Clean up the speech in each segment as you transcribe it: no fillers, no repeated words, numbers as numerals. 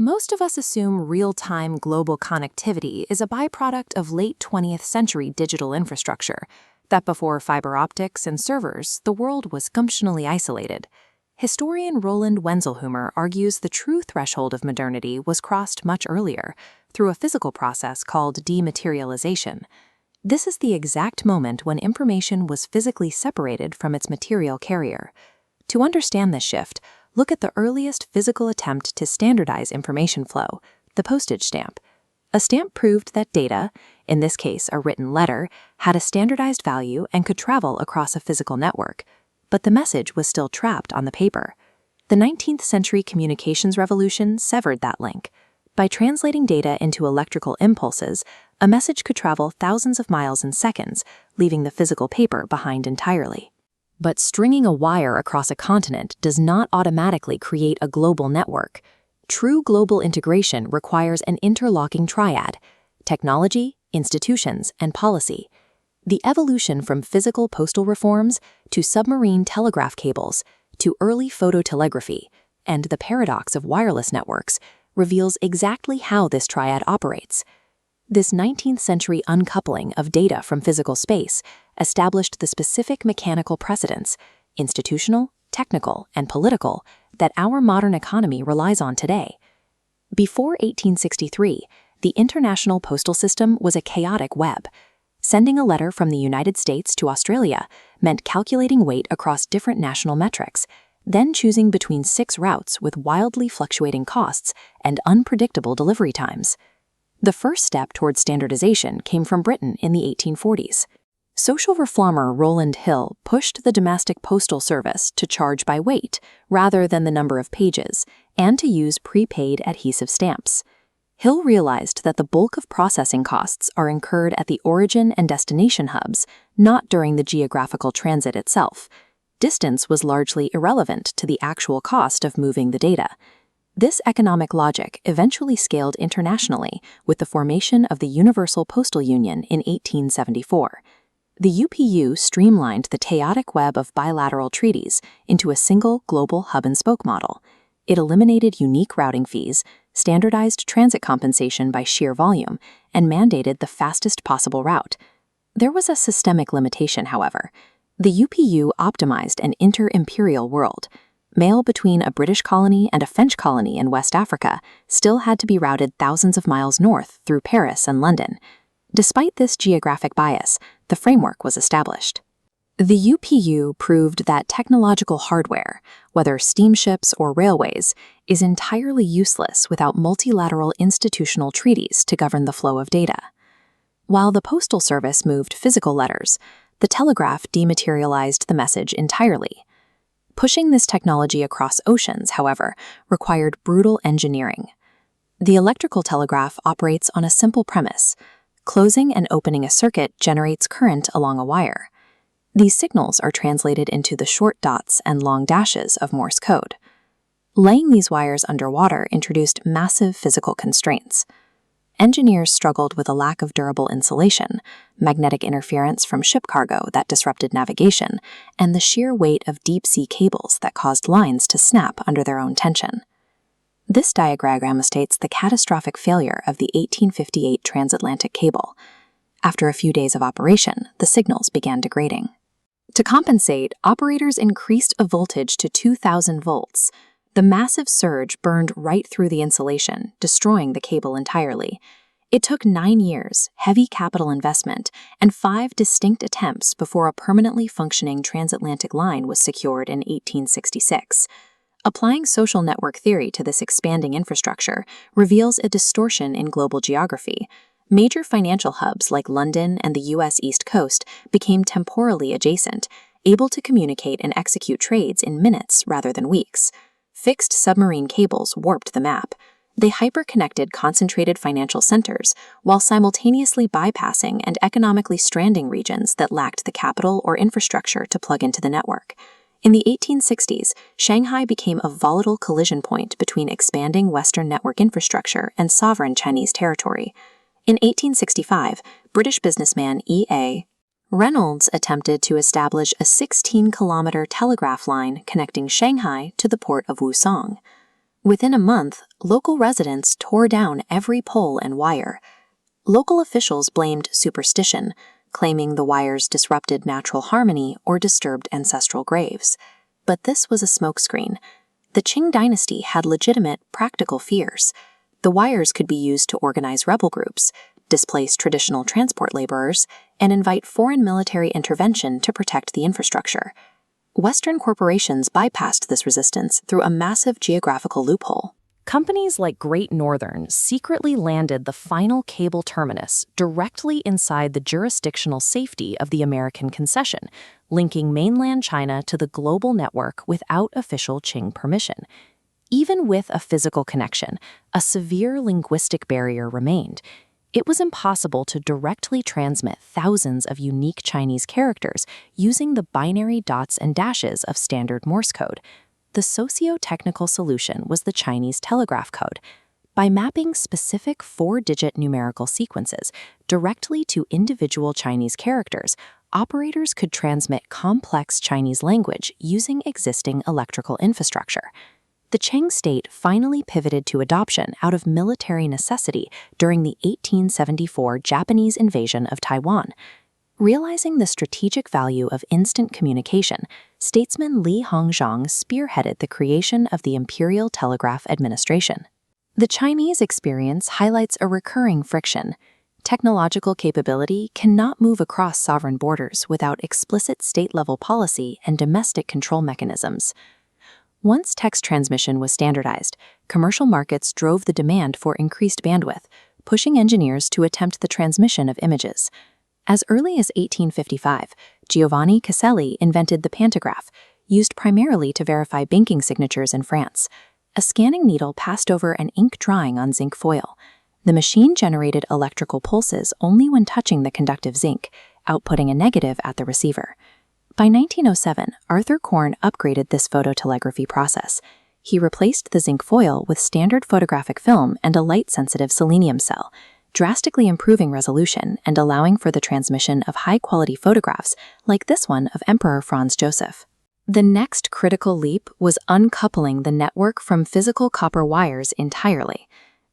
Most of us assume real-time global connectivity is a byproduct of late 20th century digital infrastructure, that before fiber optics and servers, the world was functionally isolated. Historian Roland Wenzlhuemer argues the true threshold of modernity was crossed much earlier, through a physical process called dematerialization. This is the exact moment when information was physically separated from its material carrier. To understand this shift, look at the earliest physical attempt to standardize information flow, the postage stamp. A stamp proved that data, in this case a written letter, had a standardized value and could travel across a physical network, but the message was still trapped on the paper. The 19th century communications revolution severed that link. By translating data into electrical impulses, a message could travel thousands of miles in seconds, leaving the physical paper behind entirely. But stringing a wire across a continent does not automatically create a global network. True global integration requires an interlocking triad: technology, institutions, and policy. The evolution from physical postal reforms to submarine telegraph cables to early phototelegraphy and the paradox of wireless networks reveals exactly how this triad operates. This 19th century uncoupling of data from physical space established the specific mechanical precedents, institutional, technical, and political, that our modern economy relies on today. Before 1863, the international postal system was a chaotic web. Sending a letter from the United States to Australia meant calculating weight across different national metrics, then choosing between 6 routes with wildly fluctuating costs and unpredictable delivery times. The first step towards standardization came from Britain in the 1840s. Social reformer Roland Hill pushed the domestic postal service to charge by weight rather than the number of pages, and to use prepaid adhesive stamps. Hill realized that the bulk of processing costs are incurred at the origin and destination hubs, not during the geographical transit itself. Distance was largely irrelevant to the actual cost of moving the data. This economic logic eventually scaled internationally with the formation of the Universal Postal Union in 1874. The UPU streamlined the chaotic web of bilateral treaties into a single global hub-and-spoke model. It eliminated unique routing fees, standardized transit compensation by sheer volume, and mandated the fastest possible route. There was a systemic limitation, however. The UPU optimized an inter-imperial world. Mail between a British colony and a French colony in West Africa still had to be routed thousands of miles north through Paris and London. Despite this geographic bias, the framework was established. The UPU proved that technological hardware, whether steamships or railways, is entirely useless without multilateral institutional treaties to govern the flow of data. While the Postal Service moved physical letters, the telegraph dematerialized the message entirely. Pushing this technology across oceans, however, required brutal engineering. The electrical telegraph operates on a simple premise. Closing and opening a circuit generates current along a wire. These signals are translated into the short dots and long dashes of Morse code. Laying these wires underwater introduced massive physical constraints. Engineers struggled with a lack of durable insulation, magnetic interference from ship cargo that disrupted navigation, and the sheer weight of deep-sea cables that caused lines to snap under their own tension. This diagram states the catastrophic failure of the 1858 transatlantic cable. After a few days of operation, the signals began degrading. To compensate, operators increased a voltage to 2,000 volts. The massive surge burned right through the insulation, destroying the cable entirely. It took 9 years, heavy capital investment, and 5 distinct attempts before a permanently functioning transatlantic line was secured in 1866. Applying social network theory to this expanding infrastructure reveals a distortion in global geography. Major financial hubs like London and the U.S. East Coast became temporally adjacent, able to communicate and execute trades in minutes rather than weeks. Fixed submarine cables warped the map. They hyper-connected concentrated financial centers while simultaneously bypassing and economically stranding regions that lacked the capital or infrastructure to plug into the network. In the 1860s, Shanghai became a volatile collision point between expanding Western network infrastructure and sovereign Chinese territory. In 1865, British businessman E.A. Reynolds attempted to establish a 16-kilometer telegraph line connecting Shanghai to the port of Wusong. Within a month, local residents tore down every pole and wire. Local officials blamed superstition, claiming the wires disrupted natural harmony or disturbed ancestral graves. But this was a smokescreen. The Qing dynasty had legitimate, practical fears. The wires could be used to organize rebel groups, displace traditional transport laborers, and invite foreign military intervention to protect the infrastructure. Western corporations bypassed this resistance through a massive geographical loophole. Companies like Great Northern secretly landed the final cable terminus directly inside the jurisdictional safety of the American concession, linking mainland China to the global network without official Qing permission. Even with a physical connection, a severe linguistic barrier remained. It was impossible to directly transmit thousands of unique Chinese characters using the binary dots and dashes of standard Morse code. The socio-technical solution was the Chinese Telegraph code. By mapping specific 4-digit numerical sequences directly to individual Chinese characters, operators could transmit complex Chinese language using existing electrical infrastructure. The Qing state finally pivoted to adoption out of military necessity during the 1874 Japanese invasion of Taiwan. Realizing the strategic value of instant communication, statesman Li Hongzhang spearheaded the creation of the Imperial Telegraph Administration. The Chinese experience highlights a recurring friction. Technological capability cannot move across sovereign borders without explicit state-level policy and domestic control mechanisms. Once text transmission was standardized, commercial markets drove the demand for increased bandwidth, pushing engineers to attempt the transmission of images. As early as 1855, Giovanni Caselli invented the pantograph, used primarily to verify banking signatures in France. A scanning needle passed over an ink drawing on zinc foil. The machine generated electrical pulses only when touching the conductive zinc, outputting a negative at the receiver. By 1907, Arthur Korn upgraded this phototelegraphy process. He replaced the zinc foil with standard photographic film and a light-sensitive selenium cell, drastically improving resolution and allowing for the transmission of high-quality photographs like this one of Emperor Franz Joseph. The next critical leap was uncoupling the network from physical copper wires entirely.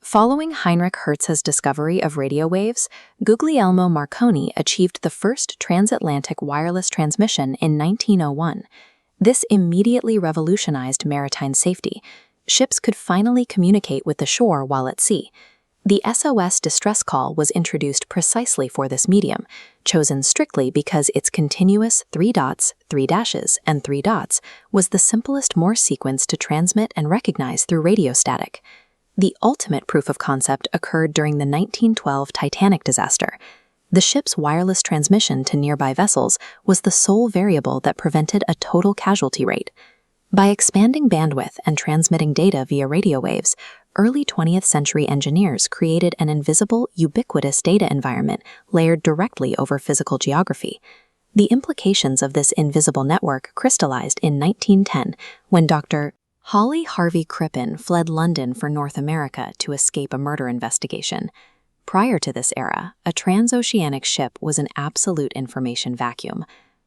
Following Heinrich Hertz's discovery of radio waves, Guglielmo Marconi achieved the first transatlantic wireless transmission in 1901. This immediately revolutionized maritime safety. Ships could finally communicate with the shore while at sea. The SOS distress call was introduced precisely for this medium, chosen strictly because its continuous 3 dots, 3 dashes, and 3 dots was the simplest Morse sequence to transmit and recognize through radio static. The ultimate proof of concept occurred during the 1912 Titanic disaster. The ship's wireless transmission to nearby vessels was the sole variable that prevented a total casualty rate. By expanding bandwidth and transmitting data via radio waves, early 20th century engineers created an invisible, ubiquitous data environment layered directly over physical geography. The implications of this invisible network crystallized in 1910 when Dr. Holly Harvey Crippen fled London for North America to escape a murder investigation. Prior to this era, a transoceanic ship was an absolute information vacuum.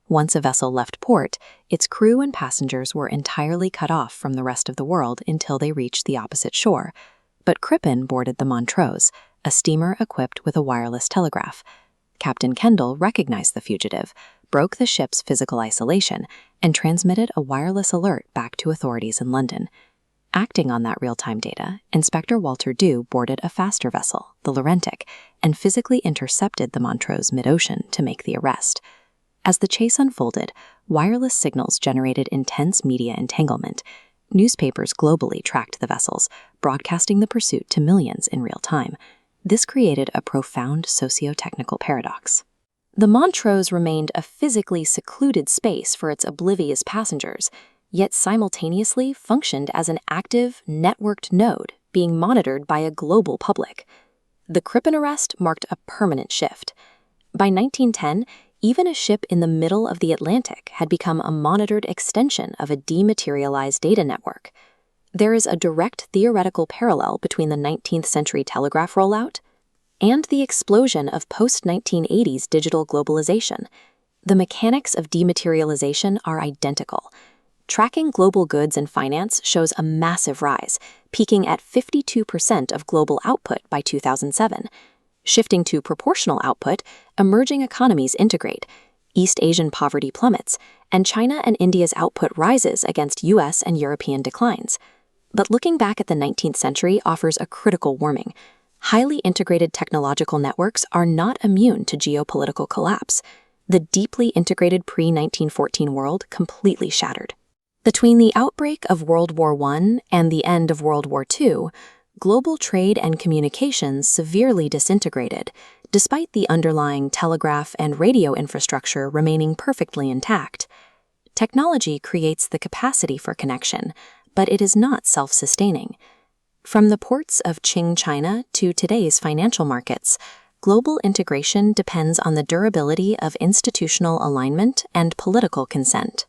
Once a vessel left port, its crew and passengers were entirely cut off from the rest of the world until they reached the opposite shore. But Crippen boarded the Montrose, a steamer equipped with a wireless telegraph. Captain Kendall recognized the fugitive, broke the ship's physical isolation, and transmitted a wireless alert back to authorities in London. Acting on that real-time data, Inspector Walter Dew boarded a faster vessel, the Laurentic, and physically intercepted the Montrose mid-ocean to make the arrest. As the chase unfolded, wireless signals generated intense media entanglement. Newspapers globally tracked the vessels, broadcasting the pursuit to millions in real time. This created a profound socio-technical paradox. The Montrose remained a physically secluded space for its oblivious passengers, yet simultaneously functioned as an active, networked node being monitored by a global public. The Crippen arrest marked a permanent shift. By 1910, even a ship in the middle of the Atlantic had become a monitored extension of a dematerialized data network. There is a direct theoretical parallel between the 19th-century telegraph rollout and the explosion of post-1980s digital globalization. The mechanics of dematerialization are identical. tracking global goods and finance shows a massive rise, peaking at 52% of global output by 2007. Shifting to proportional output, emerging economies integrate, East Asian poverty plummets, and China and India's output rises against US and European declines. But looking back at the 19th century offers a critical warning. Highly integrated technological networks are not immune to geopolitical collapse. The deeply integrated pre-1914 world completely shattered. Between the outbreak of World War I and the end of World War II, global trade and communications severely disintegrated, despite the underlying telegraph and radio infrastructure remaining perfectly intact. Technology creates the capacity for connection, but it is not self-sustaining. From the ports of Qing, China to today's financial markets, global integration depends on the durability of institutional alignment and political consent.